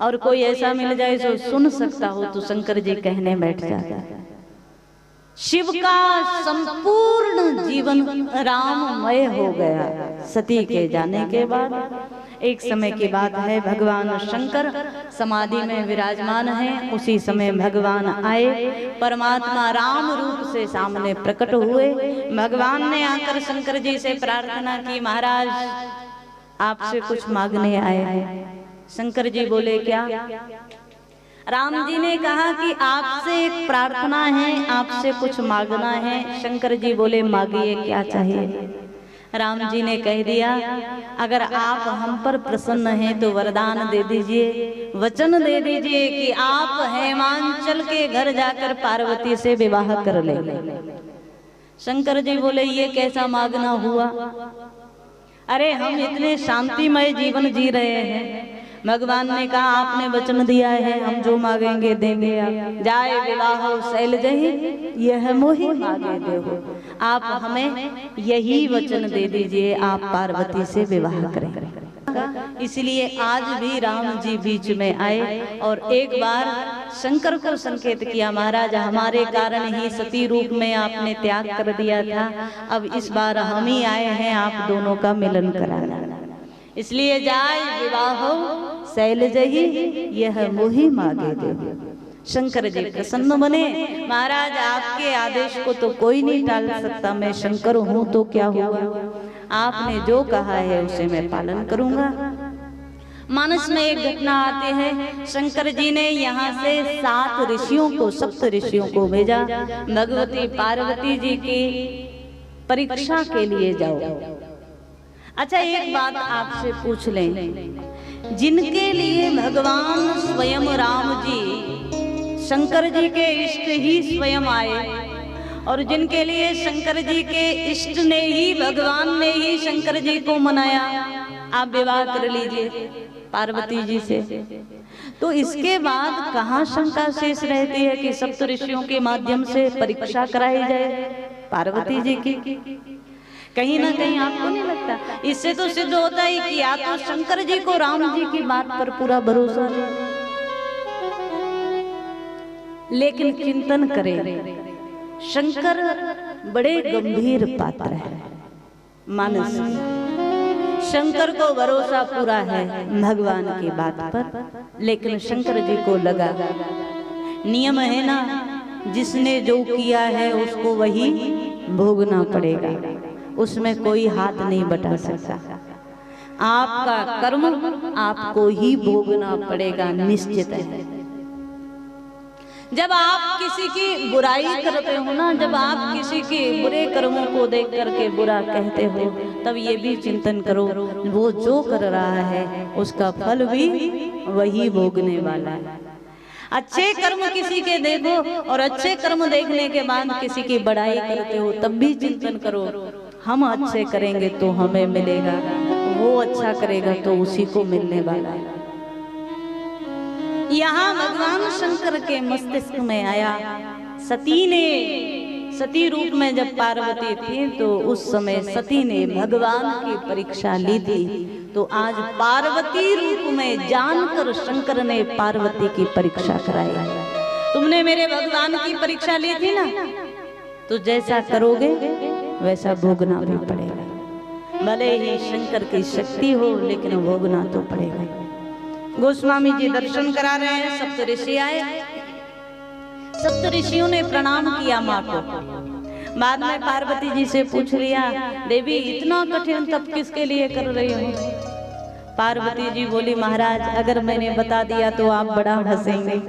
और कोई ऐसा मिल जाए जो सुन सकता हो, तो शंकर जी कहने बैठ जाता है। शिव का संपूर्ण जीवन राममय हो गया सती के जाने के बाद। एक समय की बात है, भगवान शंकर समाधि में विराजमान हैं। उसी समय भगवान आए, परमात्मा राम रूप से सामने प्रकट हुए। भगवान ने आकर शंकर जी से प्रार्थना की, महाराज आपसे कुछ मांगने आए हैं। शंकर जी बोले क्या? राम जी ने कहा कि आपसे एक प्रार्थना है, आपसे कुछ मांगना है। शंकर जी बोले मांगिए, क्या चाहिए? राम जी ने कह दिया, अगर आप हम पर प्रसन्न हैं तो वरदान दे दीजिए, वचन दे दीजिए कि आप हेमांचल के घर जाकर पार्वती से विवाह कर ले। शंकर जी बोले ये कैसा मांगना हुआ? अरे हम इतने शांतिमय जीवन जी रहे हैं, भगवान ने कहा आपने वचन दिया है, हम जो मांगेंगे देंगे। आप जाए विवाह शैलजहि यह मोहि मांगे देहो, आप हमें यही वचन दे दीजिए, आप पार्वती से विवाह करें। इसलिए आज भी राम जी बीच में आए और एक बार शंकर को संकेत किया, महाराज हमारे कारण ही सती रूप में आपने त्याग कर दिया था, अब इस बार हम ही आए हैं आप दोनों का मिलन कराना, इसलिए जाए विवाह शैलजहि यह मोहि मांगे देहो। शंकर जी प्रसन्न बने, महाराज आपके आदेश को तो कोई नहीं टाल सकता, मैं शंकर हूँ तो क्या हुआ, आपने जो कहा है उसे मैं पालन करूंगा। मानस में एक घटना आती है, शंकर जी ने यहाँ से 7 ऋषियों को, 7 ऋषियों को भेजा, भगवती पार्वती जी की परीक्षा के लिए जाओ। अच्छा एक बात आपसे पूछ लें, जिनके लिए भगवान स्वयं राम जी शंकर जी के इष्ट ही स्वयं आए, और जिनके लिए शंकर जी के इष्ट ने ही, भगवान ने ही शंकर जी को मनाया, आप विवाह कर लीजिए पार्वती जी से, तो इसके बाद कहाँ शंका शेष रहती है कि सप्त ऋषियों के माध्यम से परीक्षा कराई जाए पार्वती जी की? कहीं ना कहीं आपको नहीं लगता इससे तो सिद्ध होता है कि या तो शंकर जी को राम जी की बात पर पूरा भरोसा है, लेकिन चिंतन करें, शंकर बड़े गंभीर पात्र है मानस, शंकर को भरोसा पूरा है भगवान की बात पर, लेकिन शंकर जी को लगा नियम है ना, जिसने जो किया है उसको वही भोगना पड़ेगा, उसमें कोई हाथ नहीं बटा सकता, आपका कर्म आपको ही भोगना पड़ेगा, निश्चित है। जब आप किसी की बुराई करते हो ना, जब आप किसी के बुरे कर्मों को देख करके बुरा कहते हो, तब ये भी चिंतन करो वो जो कर रहा है उसका फल भी वही भोगने वाला है। अच्छे कर्म किसी के देखो और अच्छे कर्म देखने के बाद किसी की बड़ाई करते हो, तब भी चिंतन करो हम अच्छे करेंगे तो हमें मिलेगा, वो अच्छा करेगा तो उसी को मिलने वाला है। यहाँ भगवान शंकर के मस्तिष्क में आया, सती ने, सती रूप में जब पार्वती थी तो उस समय सती ने भगवान की परीक्षा ली थी, तो आज पार्वती रूप में जानकर शंकर ने पार्वती की परीक्षा कराई। तुमने मेरे भगवान की परीक्षा ली थी ना, तो जैसा करोगे वैसा भोगना भी पड़ेगा। भले ही शंकर की शक्ति हो लेकिन भोगना तो पड़ेगा। गोस्वामी जी दर्शन करा रहे हैं, सप्त ऋषि आए, सप्त ऋषियों ने प्रणाम किया माँ को। बाद में पार्वती जी से पूछ लिया, देवी इतना कठिन तप किसके लिए कर रही हो? पार्वती जी बोली, महाराज अगर मैंने बता दिया तो आप बड़ा हंसेंगे।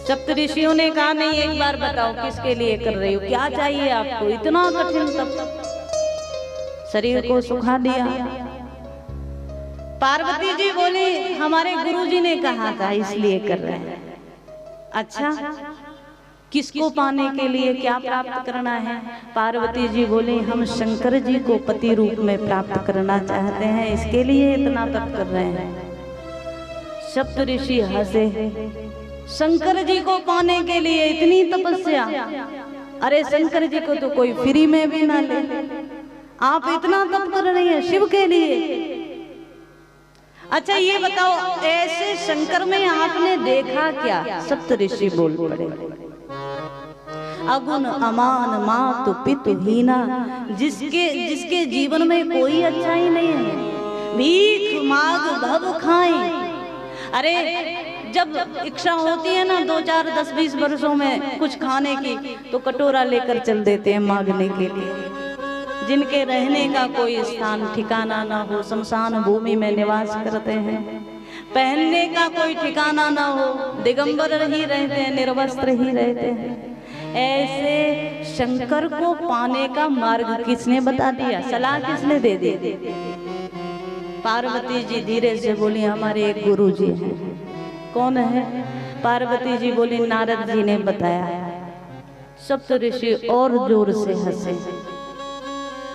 सप्त ऋषियों ने कहा, नहीं एक बार बताओ किसके लिए कर रही हो, क्या चाहिए आपको? इतना कठिन तप, शरीर को सुखा दिया। पार्वती जी बोली, हमारे गुरुजी ने कहा था इसलिए कर रहे हैं। अच्छा, किसको पाने के लिए, क्या प्राप्त करना है? पार्वती जी बोले, हम शंकर जी को पति रूप में प्राप्त करना चाहते हैं, इसके लिए इतना तप कर रहे हैं। सप्त ऋषि हंसे, शंकर जी को पाने के लिए इतनी तपस्या? अरे शंकर जी को तो कोई फ्री में भी ना ले, आप इतना तप कर रही हैं शिव के लिए? अच्छा ये बताओ, ऐसे शंकर में आपने देखा क्या? सप्त ऋषि बोल पड़े, अगुण अमान मातु पितु हीना, जिसके जीवन में कोई अच्छाई नहीं है, भीख मांग भव खाए। अरे जब इच्छा होती है ना 2, 4, 10, 20 वर्षों में कुछ खाने की, तो कटोरा लेकर चल देते हैं मांगने के लिए। जिनके रहने का कोई स्थान ठिकाना ना हो, शमशान भूमि में निवास करते हैं, पहनने का कोई ठिकाना ना हो, दिगंबर ही रहते हैं, निर्वस्त्र ही रहते हैं। ऐसे शंकर को पाने का मार्ग किसने बता दिया, सलाह किसने दे दी? पार्वती जी धीरे से बोली, हमारे एक गुरु जी हैं। कौन है? पार्वती जी बोली, नारद जी ने बताया। सप्त ऋषि और जोर से हंसे।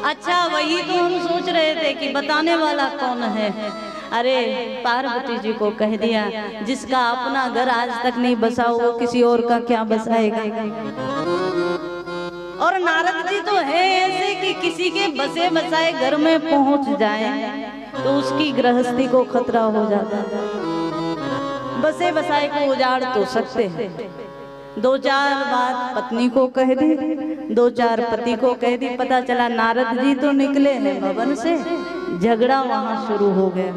अच्छा वही तो हम सोच रहे थे कि बताने वाला कौन है। अरे पार्वती जी को कह दिया, जिसका अपना घर आज तक नहीं बसा वो किसी और का क्या बसाएगा। और नारद जी तो है ऐसे कि किसी के बसे बसाए घर में पहुंच जाए तो उसकी गृहस्थी को खतरा हो जाता है। बसे बसाए को उजाड़ तो सकते हैं, 2-4 बात पत्नी को कह दी, 2-4 पति को कह दी, पता चला नारद जी तो निकले हैं भवन से, झगड़ा वहां शुरू हो गया।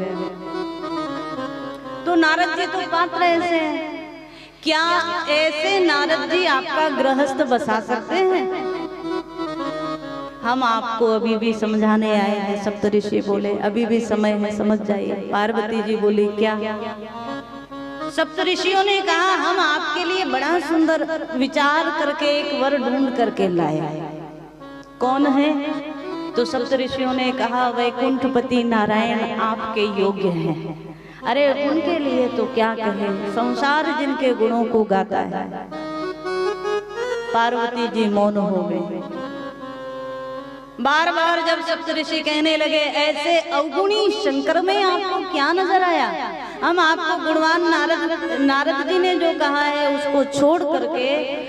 तो नारद जी तो पात्र ऐसे हैं, क्या ऐसे नारद जी आपका गृहस्थ बसा सकते हैं? हम आपको अभी भी समझाने आए हैं। सप्तऋषि बोले, अभी भी समय है, समझ जाइए। पार्वती जी बोली, क्या? सप्तऋषियों ने कहा, हम आपके लिए बड़ा सुंदर विचार करके एक वर ढूंढ करके लाए। कौन है? तो सप्तऋषियों ने कहा, वैकुंठपति नारायण आपके योग्य हैं। अरे उनके लिए तो क्या कहें, संसार जिनके गुणों को गाता है। पार्वती जी मौन हो गए। बार बार जब सप्तऋषि कहने लगे, ऐसे अवगुणी शंकर में आपको क्या नजर आया? हम आपको गुणवान नारद जी ने जो कहा है उसको छोड़ करके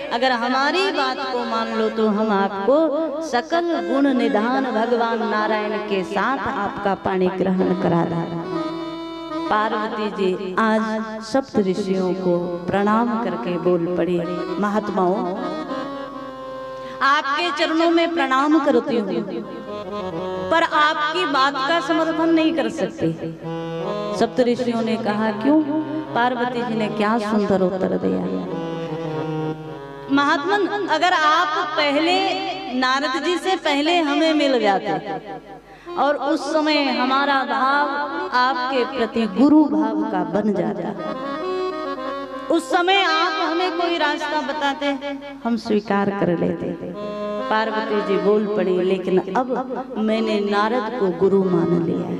अगर हमारी बात को मान लो तो हम आपको सकल गुण निधान भगवान नारायण के साथ आपका पाणी ग्रहण करा रहा। पार्वती जी आज सप्तऋषियों को प्रणाम करके बोल पड़ी, महात्माओं आपके चरणों में प्रणाम करती हूँ, पर आपकी बात का समर्थन नहीं कर सकती। सप्तऋषियों ने कहा, क्यों? पार्वती जी ने क्या सुंदर उत्तर दिया। महात्मन, अगर आप पहले नारद जी से पहले हमें मिल जाते और उस समय हमारा भाव आपके प्रति गुरु भाव का बन जाता, उस समय आप हमें कोई रास्ता बताते, हम स्वीकार कर लेते। पार्वती जी बोल पड़ी, लेकिन अब मैंने नारद को गुरु मान लिया है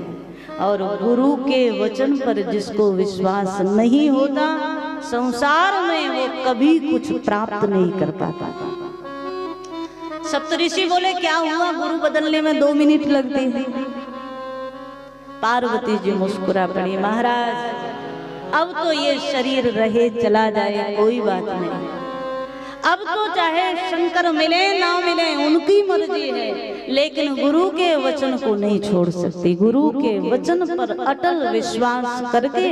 और गुरु के वचन पर जिसको विश्वास नहीं होता संसार में वो कभी कुछ प्राप्त नहीं कर पाता। सप्तऋषि बोले क्या हुआ, गुरु बदलने में 2 मिनट लगते हैं। पार्वती जी मुस्कुरा पड़ी, महाराज अब तो ये शरीर रहे चला जाए कोई बात नहीं, अब तो चाहे शंकर मिले ना मिले उनकी मर्जी है, लेकिन गुरु के वचन को नहीं छोड़ सकती। गुरु के वचन पर अटल विश्वास करके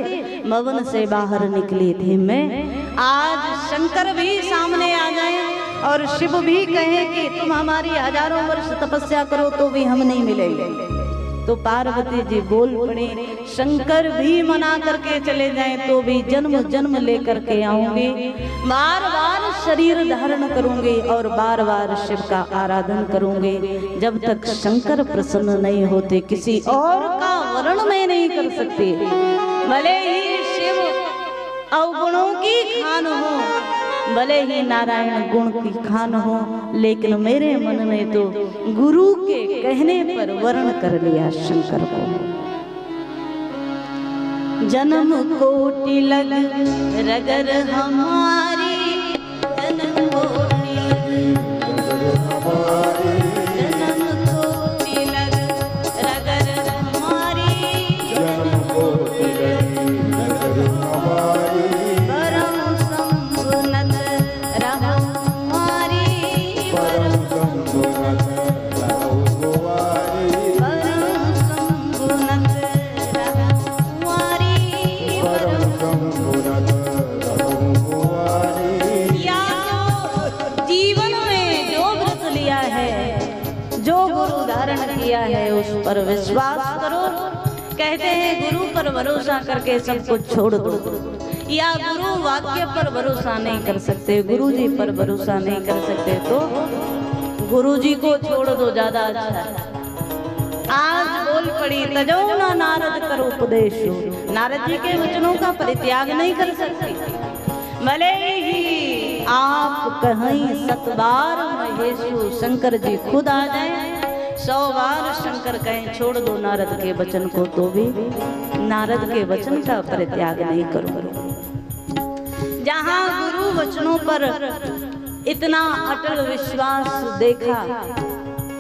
भवन से बाहर निकली थी मैं। आज शंकर भी सामने आ जाए और शिव भी कहे कि तुम हमारी हजारों वर्ष तपस्या करो तो भी हम नहीं मिलेंगे, तो पार्वती जी बोल पड़े, शंकर भी मना करके चले जाएं तो भी जन्म जन्म लेकर के आऊंगी, बार बार शरीर धारण करूंगी और बार बार शिव का आराधन करूंगी। जब तक शंकर प्रसन्न नहीं होते किसी और का वर्ण मैं नहीं कर सकती। भले ही शिव अवगुणों की खान हो, भले ही नारायण गुण की खान हो, लेकिन मेरे मन ने तो गुरु के कहने पर वर्ण कर लिया शंकर को। जन्म कोटि लग रगर हमारी, जन्म कोटि जन्म कोटि लग रगर हमारी, उस पर विश्वास करो। कहते हैं गुरु पर भरोसा करके सब कुछ छोड़ दो, या गुरु वाक्य पर भरोसा नहीं कर सकते, गुरु जी पर भरोसा नहीं कर सकते तो गुरु जी को छोड़ दो, ज्यादा अच्छा है। आज बोल पड़ी तजो ना नारद करो उपदेश, नारद जी के वचनों का परित्याग नहीं कर सकती। भले ही आप कहीं 7 बार महेशु शंकर जी खुद आ जाए, 100 बार शंकर कहें छोड़ दो नारद के वचन को, तो भी नारद के वचन का परित्याग नहीं करूंगा। जहां गुरु वचनों पर इतना अटल विश्वास देखा,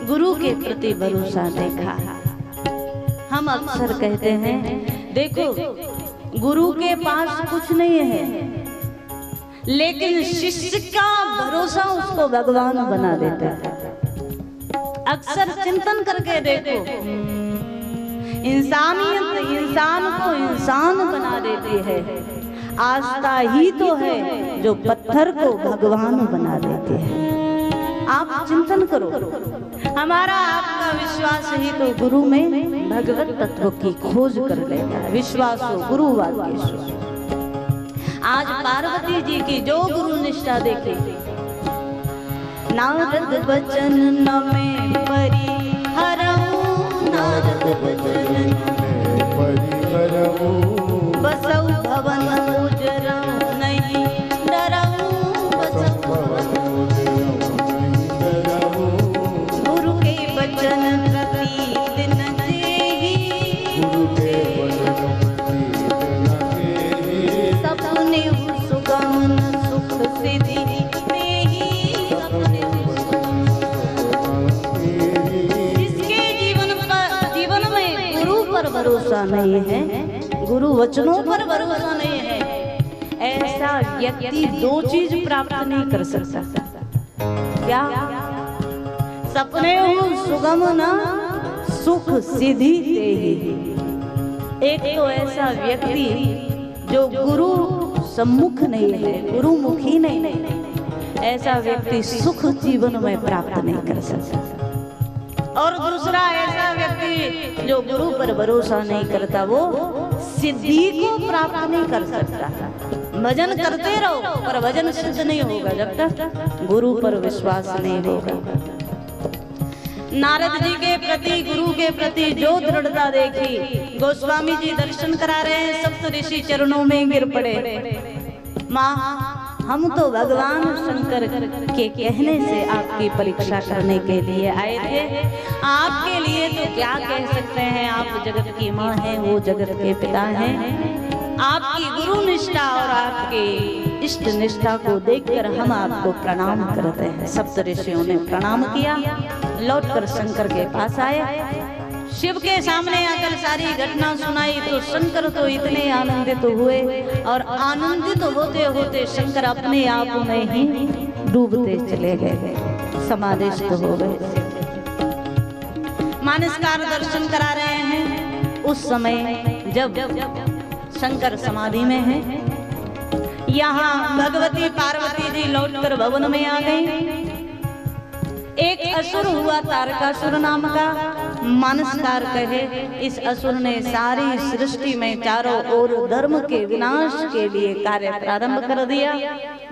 गुरु के प्रति भरोसा देखा। हम अक्सर कहते हैं देखो गुरु के पास कुछ नहीं है, लेकिन शिष्य का भरोसा उसको भगवान बना देता है। अक्सर चिंतन करके देखो, इंसानियत इंसान को इंसान बना देती है। आस्था ही तो है जो पत्थर को भगवान बना देती है। आप चिंतन करो, हमारा आपका विश्वास ही तो गुरु में भगवत तत्व की खोज कर लेता है। विश्वास हो गुरु वाक्येषु। आज पार्वती जी की जो गुरु निष्ठा देखी, नारद वचन न में परिहरऊ, नारद वचन न में परिहरऊ, बसऊ भवन उजरऊ नहीं डरऊ, बसऊ भवन उजरऊ नहीं डरऊ, गुरु के वचन प्रति दिन देहि, गुरु के वचन प्रति दिन देहि, सपने सुगम सुख सिद्धि भरोसा नहीं है, गुरु वचनों पर भरोसा नहीं है, ऐसा व्यक्ति 2 चीज प्राप्त नहीं कर सकता। क्या? सपने हो सुगम न सुख सिद्धि देहि। एक तो ऐसा व्यक्ति जो गुरु सम्मुख नहीं है, गुरुमुखी नहीं, ऐसा व्यक्ति सुख जीवन में प्राप्त नहीं कर सकता। और दूसरा ऐसा व्यक्ति जो गुरु पर भरोसा नहीं करता, वो सिद्धि को प्राप्त नहीं कर सकता। भजन करते रहो पर भजन सिद्ध नहीं होगा जब तक गुरु पर विश्वास नहीं होगा। नारद जी के प्रति, गुरु के प्रति जो दृढ़ता देखी, गोस्वामी जी दर्शन करा रहे हैं, सप्तऋषि चरणों में गिर पड़े। माँ, हम तो भगवान शंकर के कहने से आपकी परीक्षा करने के लिए आए थे। आपके लिए तो क्या कह सकते हैं, आप जगत की माँ हैं, वो जगत के पिता हैं। आपकी गुरु निष्ठा और आपकी इष्ट निष्ठा को देखकर हम आपको प्रणाम करते हैं। सप्त ऋषियों ने प्रणाम किया, लौटकर शंकर के पास आए, शिव के सामने आकर सारी घटना सुनाई तो शंकर तो इतने आनंदित हुए और आनंदित होते होते शंकर अपने आप में ही डूबते चले गए, समाधिस्थ हो गए। मानसकार दर्शन करा रहे हैं उस समय जब शंकर समाधि में है। यहाँ भगवती पार्वती जी लौटकर भवन में आ गई। एक असुर हुआ तारकासुर नाम का, मानसकार कहे इस असुर ने सारी सृष्टि में चारों ओर धर्म के विनाश के लिए कार्य प्रारंभ कर दिया,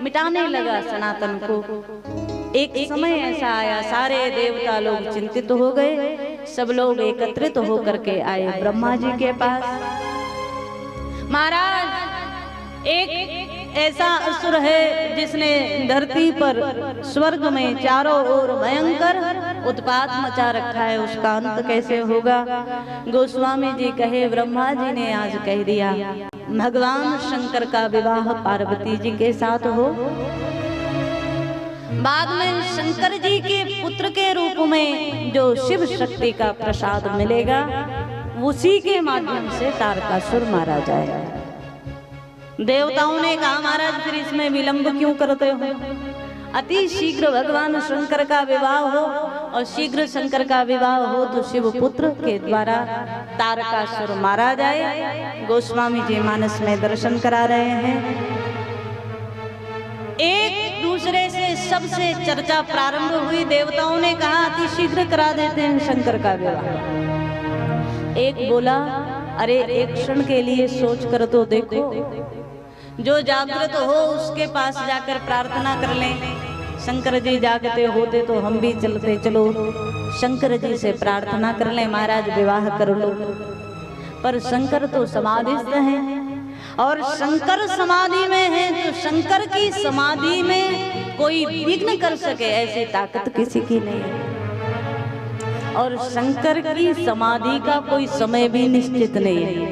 मिटाने लगा सनातन को। एक समय ऐसा आया, सारे देवता लोग चिंतित हो गए, सब लोग एकत्रित होकर के आए ब्रह्मा जी के पास। महाराज, एक ऐसा असुर है जिसने धरती पर स्वर्ग में चारों ओर भयंकर उत्पात मचा रखा है, उसका अंत कैसे होगा? गोस्वामी जी कहे ब्रह्मा जी ने आज कह दिया, भगवान शंकर का विवाह पार्वती जी के साथ हो। बाद में शंकर जी के पुत्र के रूप में जो शिव शक्ति का प्रसाद मिलेगा, उसी के माध्यम से तारकासुर मारा जाएगा। देवताओं ने कहा महाराज फिर इसमें विलंब क्यों करते हो? अति शीघ्र भगवान शंकर का विवाह हो, और शीघ्र शंकर का विवाह हो तो शिव पुत्र के द्वारा तारकासुर मारा जाए। गोस्वामी जी मानस में दर्शन करा रहे हैं। एक दूसरे से सबसे चर्चा प्रारंभ हुई। देवताओं ने कहा अति शीघ्र करा देते हैं शंकर का विवाह। एक बोला अरे एक क्षण के लिए सोच कर तो देखो, जो जागृत हो उसके पास जाकर प्रार्थना कर लें। शंकर जी जागते होते तो हम भी चलते, चलो शंकर जी से प्रार्थना कर लें, महाराज विवाह कर लो। पर शंकर तो समाधिस्थ हैं, और शंकर समाधि में है तो शंकर की समाधि में कोई विघ्न कर सके ऐसी ताकत किसी की नहीं है। और शंकर की समाधि का कोई समय भी निश्चित नहीं है,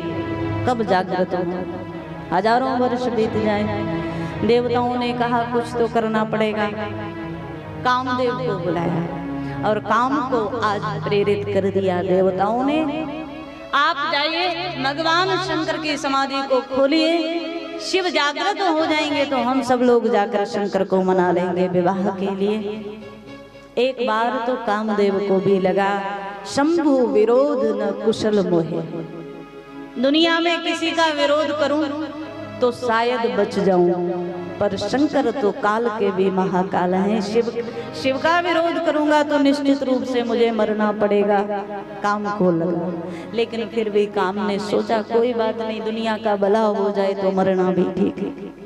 कब जागृत हो, हजारों वर्ष बीत जाए। देवताओं ने कहा कुछ तो करना पड़ेगा। कामदेव को बुलाया और काम को आज प्रेरित कर दिया देवताओं ने। आप जाइए भगवान शंकर की समाधि को खोलिए, शिव जागृत हो जाएंगे तो हम सब लोग जाकर शंकर को मना लेंगे विवाह के लिए। एक बार तो कामदेव को भी लगा शंभु विरोध न कुशल मोहे, दुनिया में किसी का विरोध करूं तो शायद बच जाऊं, पर शंकर तो काल के भी महाकाल हैं, शिव का विरोध करूंगा तो निश्चित रूप से मुझे मरना पड़ेगा। काम को लगा, लेकिन फिर भी काम ने सोचा कोई बात नहीं, दुनिया का भला हो जाए तो मरना भी ठीक है।